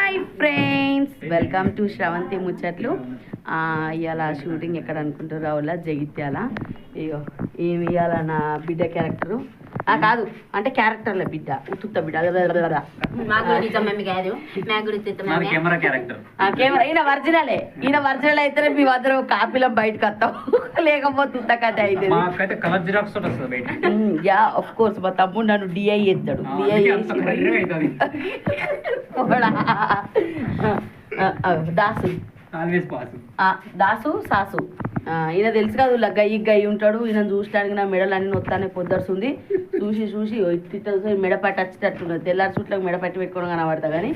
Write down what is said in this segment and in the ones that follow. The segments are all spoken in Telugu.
Hi friends, welcome to Sravanthi ముచ్చట్లు. ఇవాళ షూటింగ్ ఎక్కడ అనుకుంటారు? రావుల జగిత్యాల. ఇగో ఏమి ఇవాళ నా బిడ్డ క్యారెక్టరు కాదు అంటే క్యారెక్టర్ల బిడ్డ ఉత్తుత్త బిడ్డ కెమెరా ఈయన ఒరిజినలే. ఈయన ఒరిజినల్ అయితేనే మీ వద్ద కాపీలో బయటకు వస్తాం, లేకపోతే ఉత్త కథ అయితే యా ఆఫ్ కోర్స్. మా తమ్ముడు నన్ను డిఐ చేస్తాడు. డిఐ దాసు దాసు సాసు ఈయన తెలుసు కాదు, గయ్యి ఉంటాడు. ఈయన చూసడానికి నా మెడలు అన్ని నొత్తానే పొద్దరుస్తుంది. చూసి చూసి ఇట్లా మెడ పట్టి వచ్చేటట్టున్నది. తెల్లారి చుట్లకు మెడ పట్టి పెట్టుకోవడం కనబడతా కానీ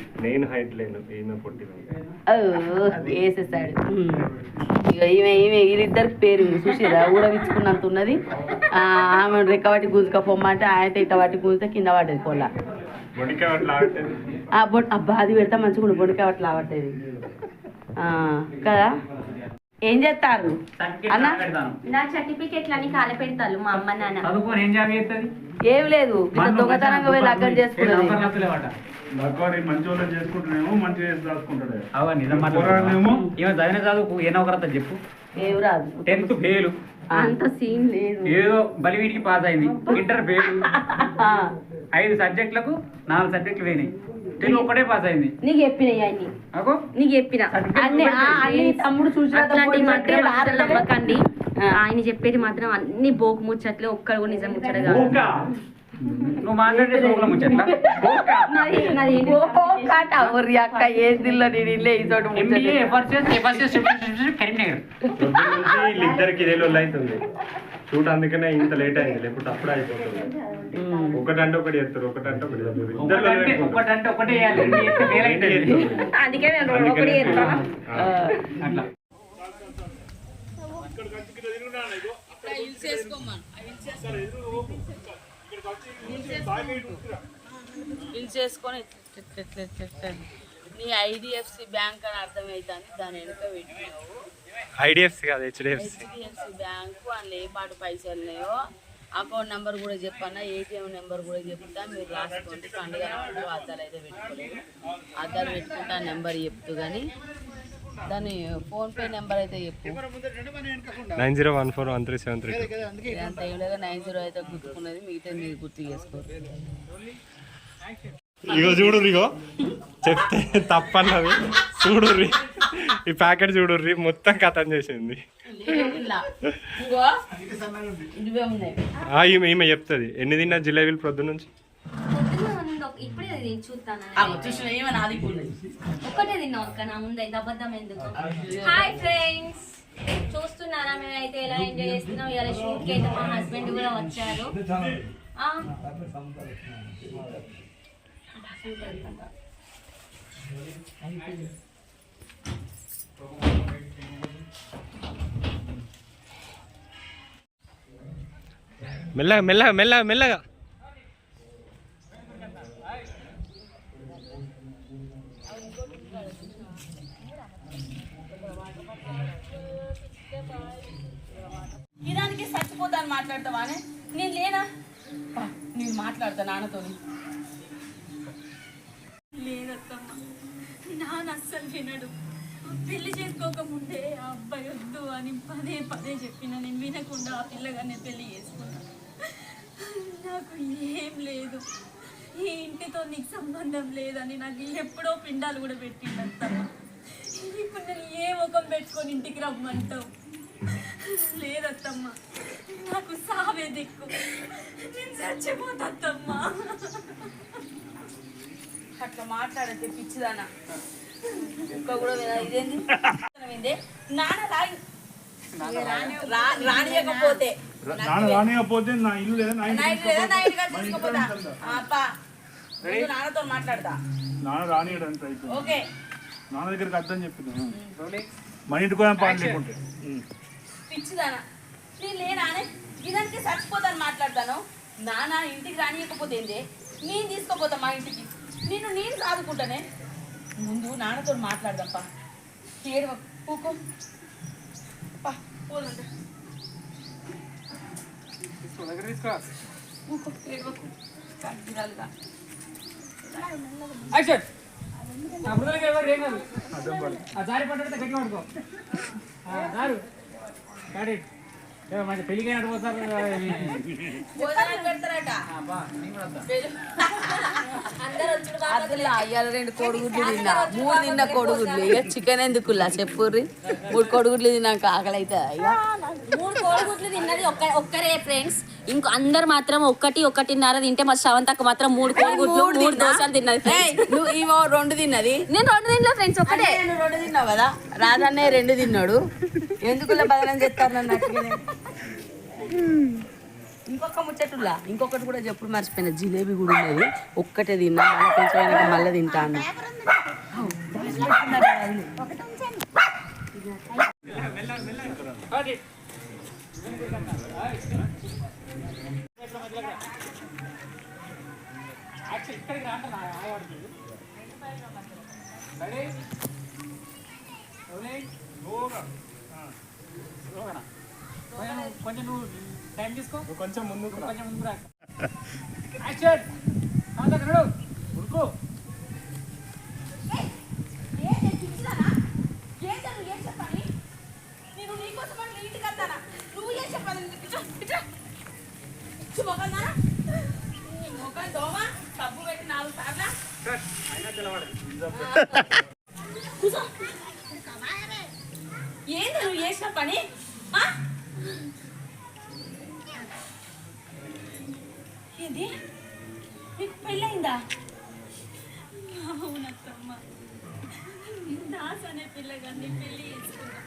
వేసేసాడు. ఇక వీళ్ళిద్దరికి పేరు చూసిరా ఊడవిచ్చుకున్నంత ఉన్నది. ఆమె రెక్కబట్టి గుంజుక పొమ్మంటే ఆయన ఇట్ట బట్టి గుంజితే కింద పడ్డది పొల్ల. అబ్బా అది పెడతా మంచిగా బొడికాయ అట్లా ఆవట్టేది కదా. ఏం చేస్తారు అన్న? నా సర్టిఫికెట్లని కాల పెడతారు మా అమ్మ నాన్న. ఏం లేదు, దొంగతనంగా పోయి లగ్గం చేసుకున్నది. చదువుకు ఏ నౌకరత చెప్పు. ఏం రాదు, 10th ఫెయిల్, అంత సీన్ లేదు. ఏదో బలివీడికి పాస్ అయింది. ఇంటర్ ఫెయిల్, 5 సబ్జెక్టులకు 4 సబ్జెక్టులు పోయినాయి. తెలుగు ఒక్కటే పాస్ అయింది. నీకు చెప్పినాయి అన్ని, నీకు చెప్పిన తమ్ముడు చూసినవ్వకండి. ఆయన చెప్పేది మాత్రం అన్ని బోకు ముచ్చట్లు, ఒక్కడు కూడా నిజం ముచ్చట కాదు. నువ్వు మాట్లాడే అక్క ఏదిలో ఇద్దరికి ఇదే అవుతుంది షూట్, అందుకనే ఇంత లేట్ అయింది. లేకపోతే అప్పుడు అయిపోతుంది. ఒకటంటే ఒకటి చేస్తారు, ఒకటంటే ఒకటి అందుకే ఒకటి చేసుకొని నీ ఐడిఎఫ్సి బ్యాంక్ అని అర్థమవుతుంది. దాని వెనుక పెట్టినావు ఐడిఎఫ్సి కాదు హెచ్డిఎఫ్సి బ్యాంకు. అందులో ఏ పాటు పైసలు ఉన్నాయో అకౌంట్ నెంబర్ కూడా చెప్పన్నా, ఏటీఎం నెంబర్ కూడా చెప్తా. మీరు రాసుకోండి. పండుగ అద్దాలు అయితే పెట్టుకోలేదు. అద్దాలు పెట్టుకుంటే ఆ నెంబర్ చెప్తూ కానీ దాని ఫోన్పే నెంబర్ అయితే చెప్పు. 90141373. అంత ఏం లేదు, 90 అయితే గుర్తుకున్నది. మిగతా మీరు గుర్తు చేసుకోరు. ఇగో చూడుర్రి, ఇగో చెప్తే తప్పన్నది. చూడుర్రి ఈ ప్యాకెట్, చూడుర్రి మొత్తం కథం చేసింది. ఈమె చెప్తుంది ఎన్ని తిన్నా జిలేబీలు ప్రొద్దు నుంచి. ఒక్కటే తిన్నా ఒక్క నా ముందైతే అబద్ధం ఎందుకు. హాయ్ ఫ్రెండ్స్, చూస్తున్నారా మేమైతే ఎలా ఎంజాయ్ చేస్తున్నాం. ఇలా షూట్ కి అయితే మా హస్బెండ్ కూడా వచ్చారు. మెల్లగా మెల్లగా మెల్లగా మెల్లగా. ఇదానికి చచ్చిపోతాను మాట్లాడతావా? నేను లేనా? నేను మాట్లాడతా నాన్నతో. లేదత్తమ్మా, నాన్న అస్సలు వినడు. పెళ్లి చేసుకోకముందే ఆ అబ్బాయి వద్దు అని పదే పదే చెప్పిన నేను వినకుండా ఆ పిల్లగానే పెళ్లి చేసుకున్నా. నాకు ఏం లేదు, ఈ ఇంటితో నీకు సంబంధం లేదని నాకు ఎప్పుడో పిండాలు కూడా పెట్టిండత్తమ్మ. ఇప్పుడు నేను ఏ ముఖం పెట్టుకొని ఇంటికి రమ్మంటావు? లేదత్తమ్మ, నాకు సావే దిక్కు. నేను చచ్చిపోతమ్మా. అట్లా మాట్లాడితే పిచ్చిదానా కూడా ఇదేంది? నాన్న రానియకపోతే నా ఇల్లు లేదా నాన్నతో మాట్లాడతా. నాన్న రానియడంత ఓకే, నాన్న దగ్గరికి అర్థం చెప్పింది. మన ఇంటికి పోయాం పాలు లేకుంటే పిచ్చిదానా. నేను లేనానే ఇదానికి చచ్చిపోతాను మాట్లాడతాను. నాన్న ఇంటికి రానియకపోతే ఏంది? నేను తీసుకోపోతా మా ఇంటికి. నేను సాదుకుంటానే. ముందు నాన్నతో మాట్లాడదాంపా. ఏడు పూకో పోలంటే పూకో ఏడు. ఆ బురదలకి ఎవరు ఏం కాదు. ఆ జారి పడ్డట్టు గట్టి పడుకో. దారు కాడి మంచి పెళ్ళికి అయినట్టు పోతారు. భోజనాలు పెడతారట. అసలు అయ్యాల 2 కోడిగుడ్లు తిన్నా, 3 తిన్న కోడిగుడ్లు. ఇక చికెన్ ఎందుకులా చెప్పుర్రి. 3 కోడిగుడ్లు తిన్నాక ఆకలి అయితే 3 కోడిగుడ్లు తిన్నది ఒక్కరే ఫ్రెండ్స్. ఇంకో అందరు మాత్రం 1-1.5 తింటే మా శ్రవంతకు మాత్రం 3 కోడిగుడ్లు 3 దోశలు తిన్నది. నువ్వు ఇవో 2 తిన్నది. నేను 2 తిన్నా ఫ్రెండ్స్, ఒక్కటే. నేను 2 తిన్నావు కదా, రాజన్నే 2 తిన్నాడు. ఎందుకులా బదనం చేస్తారు నన్ను అట్లనే. ఇంకొక ముచ్చట్టులా ఇంకొకటి కూడా చెప్పుడు మర్చిపోయిన, జిలేబీ కూడా ఉన్నది. ఒక్కటే తిన్నా, మళ్ళీ కొంచెం అయినాక మళ్ళీ తింటా అన్న. కొంచెం నువ్వు టైం తీసుకో, కొంచెం ముందు కొంచెం ముందు రా. యాక్షన్ ఉడుకో. ఏంది నువ్వు చేసిన పని? ఏంది నీకు పెళ్ళయిందా? అవునత్తమ్మ, దాస్ అనే పిల్లగాన్ని పెళ్లి చేసుకున్నా.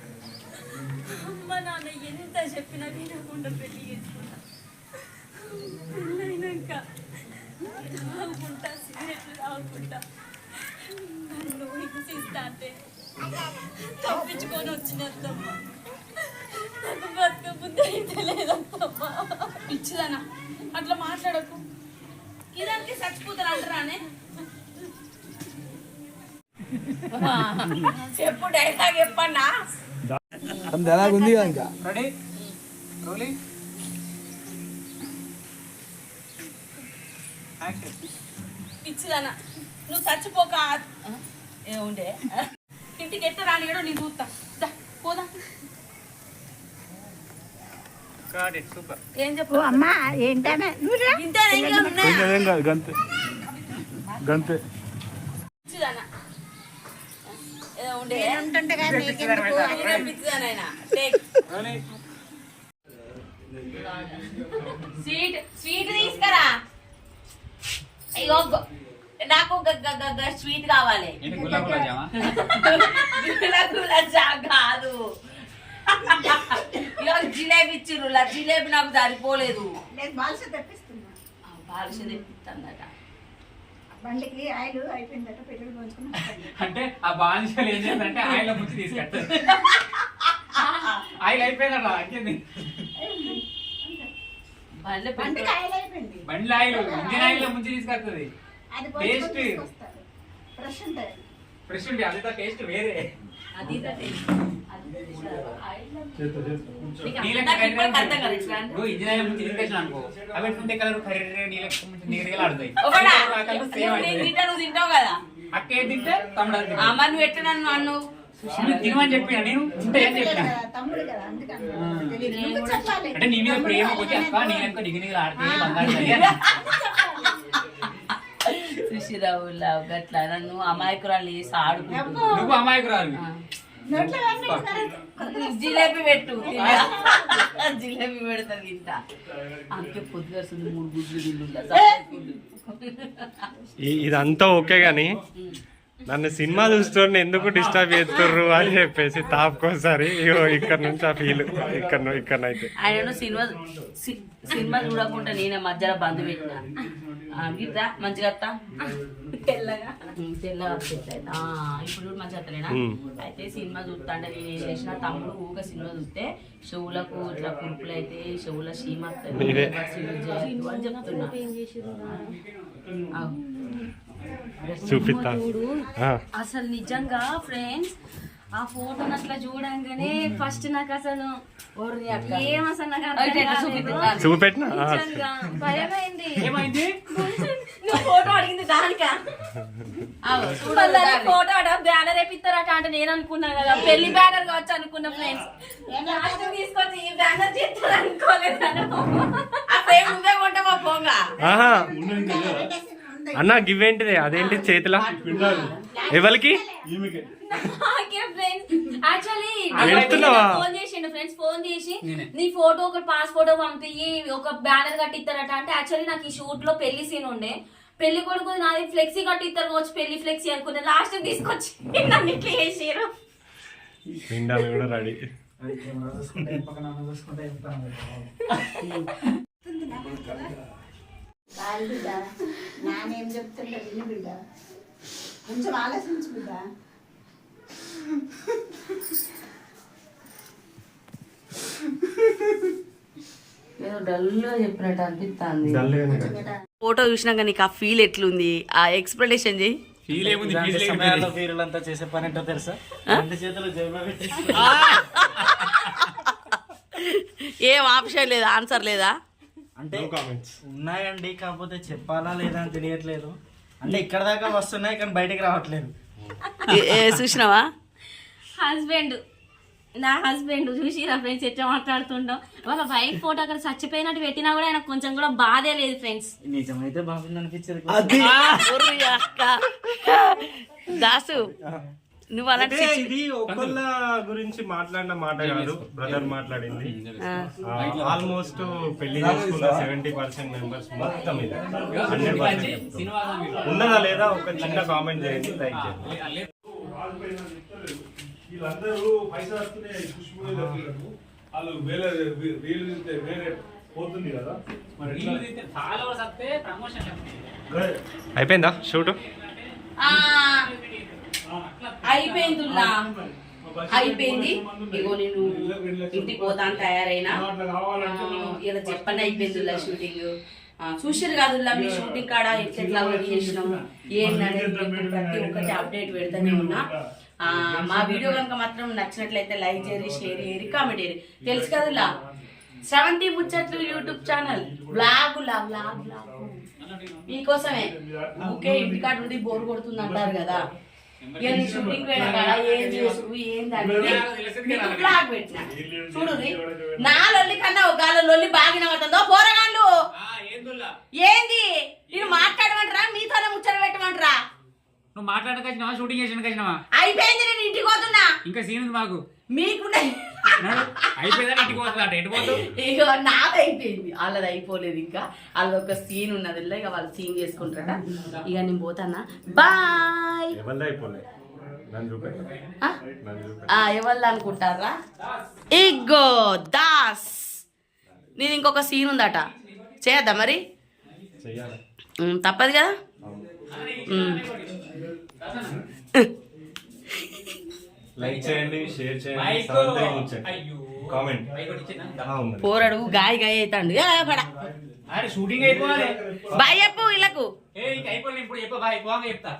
అమ్మ నాన్న ఎంత చెప్పినా వినకుండా పెళ్లి చేసుకున్నా. పెళ్ళైనాక తాగుకుంటా, సిగరెట్లు తాగుకుంటా నన్ను హింసిస్తా అంటే తప్పించుకొని వచ్చినత్తమ్మ. నాకు బతుక బుద్ధి అయితే లేదత్తమ్మ. పిచ్చిదానా అట్లా మాట్లాడకు. ఇదానికి చచ్చిపోతారు అంటారానే. చెప్పు, డైలాగ్ చెప్పన్నా. ఎలాగుంది ఇంకా రెడీ రోలింగ్ యాక్షన్. పిచ్చిదానా నువ్వు చచ్చిపోక ఏముండే ఇంటికి ఎట్ట రానియడో నేను చూస్తా. దా, పోదా. Got it, super. ఏం చెప్పు అమ్మా? ఏంటనే ఇంతేనా? ఇంకా ఉన్నాయా? గంతే గంతే. పిచ్చిదానా ఏదో ఉండే రోలింగ్ పిచ్చిదానైనా. స్వీట్ స్వీట్ తీసుకురా. అయ్యో నాకు స్వీట్ కావాలి. ఏంటి గులాబ్ జామా? గులాబ్ జామ్ కాదు, ఇవాళ జిలేబీ ఇచ్చిర్రు. జిలేబీ నాకు సరిపోలేదు. బాలిష తెప్పిస్తానట. బండికి ఆయిల్ అయిపోయిందట, పెట్రోల్ పోయించుకున్నా. అంటే ఆ బానిసలు ఏం చేస్తారంటే ఆయిల్ ముంచి తీసుకెళ్తారు. ఆయిల్ అయిపోయిందట. అంకేంది బండికి ఆయిల్ అయిపోయింది, బండ్ల ఆయిల్ ఇంజిన్ ఆయిల్ ముంచి తీసుకెళ్తుంది. అది టేస్ట్ తీసుకొస్తారు. ఫ్రెష్ ఉంటుంది. ఫ్రెష్ ఉంటే అది టేస్ట్ వేరే. అది నువ్వు ఇంజిన్ ఆయిల్ ముంచి తీసుకొచ్చిన అనుకో, అవి ఎట్లుంటే కలర్ కర్రీ నీళ్ళకి ఆడుతాయి. నువ్వు తింటావు కదా అక్క ఏం తింటే తమ్ముడు అది తింటాడు. అమ్మ, నువ్వు ఎట్ట నన్ను అన్ను నువ్వు తినమని చెప్పిన, నేను తింటే ఏం చెప్పిన. తమ్ముడు కదా, అందుకని తెలియదు. నువ్వు చెప్పాలి. అంటే నీ మీద ప్రేమ వచ్చి అక్క నీళ్ళకి నిగనిగలు ఆడితే బంగారు తల్లి అని. సుశీరావులా గట్లా నన్ను అమాయకురాలు చేసి ఆడుకుంటూ నువ్వు అమాయకురాలు. నోట్లో వేయండి ఒకసారి. జిలేబీ పెట్టు. జిలేబీ పెడతా తింటా. అందుకే పొద్దుగా 3 గుడ్లు తిండు. ఇదంతా ఓకే గాని నన్ను సినిమా చూస్తుంటే ఎందుకు డిస్టర్బ్ చేస్తుర్రు అని చెప్పేసి తాపుకోసారి ఇక్కడ నుంచి ఆ ఫీల్ ఇక్కడనైతే ఆయన సినిమా చూడకుండా నేనే మధ్యలో బంద్ పెట్టిన. గిట్లా మంచిగా తెల్లగా ఇప్పుడు మంచిగా వస్తలేనా? అయితే సినిమా చూస్తా అంటే నేను ఏం చేసిన, తమ్ముడు ఊగా సినిమా చూస్తే చెవులకు ఇట్లా కురుపులు అయితే చెవుల సీమ అని చెప్తున్నా. చూపిస్తా. అసలు నిజంగా ఫ్రెండ్స్ ఆ ఫోటోని అట్లా చూడంగానే ఫస్ట్ నాకు అసలు ఓర్ని అక్క. ఏం అసలు నాకు అర్థం అయితే ఎట్లా కాలేదు. చూపిస్తున్నాను? చూపెట్టినా నిజంగా భయమైంది. ఏమైంది? నువ్వు ఫోటో అడిగింది దానికా? ఆగు, చూడు మళ్ళీ దాన్ని. ఫోటో ఆడ బ్యానర్ వేపిస్తారట అంటే నేను అనుకున్నా కదా పెళ్లి బ్యానర్ కావచ్చు అనుకున్న ఫ్రెండ్స్. లాస్ట్ తీసుకొచ్చి ఈ బ్యానర్ చేస్తారు అనుకోలేదు. ఆ frame నువ్వే కొంటావా పోంగా? ఆహా అన్న గివేంటిది అదేంటి చేతిలో ఎవరికి వెళ్తున్నావా? ఫోన్ చేసిండు ఫ్రెండ్స్, ఫోన్ చేసి నీ ఫోటో ఒక పాస్ ఫోటో పంపి ఒక బ్యానర్ కట్టిస్తారట అంటే యాక్చువల్లీ నాకు ఈ షూట్ లో పెళ్లి సీన్ ఉండే. పెళ్లి కొడుకు నాది ఫ్లెక్సీ కట్టిస్తారు కావచ్చు, పెళ్లి ఫ్లెక్సీ అనుకున్నా. లాస్ట్ తీసుకొచ్చి నన్ను ఇట్లా చేసారు. నిండాలు కూడా రెడీ. కాదు బిడ్డ, నానేం చెప్తుంటే విను బిడ్డ, కొంచెం ఆలోచించు బిడ్డ. ఏదో డల్గా చెప్పినట్టు అనిపిస్తుంది. డల్గానే కదా. ఫోటో చూసినాక నీకు ఆ ఫీల్ ఎట్లుంది? ఆ ఎక్స్ప్లెనేషన్ చేయి. ఫీల్ ఏముంది? ఇలాంటి ఫీల్ సమయాల్లో వీరులంతా చేసే పని ఏంటో తెలుసా? రెండు చేతులు జేబులో పెట్టి ఏం ఆప్షన్ లేదా? ఆన్సర్ లేదా? అంటే No comments. ఉన్నాయండి, కాకపోతే చెప్పాలా లేదా అని తెలియట్లేదు. అంటే ఇక్కడ దాకా వస్తున్నాయి కానీ బయటికి రావట్లేదు. చూసినావా? హస్బెండ్, నా హస్బెండ్ చూసి నా ఫ్రెండ్స్ ఎట్లా మాట్లాడుతుంటాం. వాళ్ళ వైఫ్ ఫోటో అక్కడ చచ్చిపోయినట్టు పెట్టినా కూడా ఆయన కొంచెం కూడా బాధే లేదు ఫ్రెండ్స్. నిజమైతే బాగుంది అనిపించేది. ఒర్రి అక్క. దాసు నువ్వు అలాంటి అంటే ఇది ఒకళ్ళ గురించి మాట్లాడిన మాట కాదు, బ్రదర్ మాట్లాడింది. ఆల్మోస్ట్ పెళ్లి చేసుకున్న 70% మెంబర్స్ మొత్తం ఇది 100% ఉన్నదా లేదా ఒక చిన్న కామెంట్ చేయండి, లైక్ చేయండి. వీళ్ళందరూ పైసలు వస్తున్నాయి ఖుష్బు వాళ్ళు వేరే వేరే పోతుంది కదా మరి ఫాలోవర్స్ వస్తే ప్రమోషన్ అయిపోయిందా షూట్? అయిపోయిందిలా, అయిపోయింది. ఇగో నేను ఇంటికి పోతాను తయారైనా. ఇలా చెప్పండి, అయిపోయిందిలా షూటింగ్. చూసారు కాదుల్లా మీ షూటింగ్ కాడ ఎట్లా చేసినాం ఏంటనేది ప్రతి ఒక్కటి అప్డేట్ పెడతానే ఉన్నా. మా వీడియో కనుక మాత్రం నచ్చినట్లయితే లైక్ చేయరి, షేర్ చేయరి, కామెంట్ చేయరి. తెలుసు కదలా శ్రవంతి ముచ్చట్లు యూట్యూబ్ ఛానల్ బ్లాగ్ మీకోసమే. ఊకే ఇంటికాడ ఉండి బోర్ కొడుతుంది అంటారు కదా, ఇక నీ షూటింగ్ పోయినా కదా ఏం చేసు ఏందని బ్లాగ్ పెట్టిన చూడు. నా లొల్లి కన్నా ఒక గాల లొల్లి బాగిన పడుతుందో పోరగాళ్ళు. ఏంది నేను మాట్లాడమంటారా మీతోనే ముచ్చట పెట్టమంటారా? నువ్వు మాట్లాడకొచ్చినావా? షూటింగ్ చేసిన వచ్చినావా? అయిపోయింది, నేను ఇంటికి పోతున్నా. ఇంకా సీన్ ఉంది మాకు. మీకున్న అయిపోయిందా? ఇంటికి పోతుందా? ఎటు పోతావు? ఇక నాది అయిపోయింది, వాళ్ళది అయిపోలేదు. ఇంకా వాళ్ళది ఒక సీన్ ఉన్నది, ఇక వాళ్ళు సీన్ చేసుకుంటారట. ఇక నేను పోతానా, బాయ్. ఎవరిది అయిపోలే, నన్ను చూపెట్టు. ఎవరు అనుకుంటారా? ఇగో దాస్, నేను ఇంకొక సీన్ ఉందట, చేయద్దా మరి? చెయ్యాలి. తప్పదు కదా. లైక్ చేయండి, షేర్ చేయండి, సబ్స్క్రైబ్ చేయండి, కామెంట్. పోరడు గాయ అవుతాడు. అరే షూటింగ్ అయిపోవాలి. బాయ్ చెప్పు వీళ్ళకు. అయిపోలేదు ఇప్పుడు చెప్పు బాయ్, పోగా చెప్తా.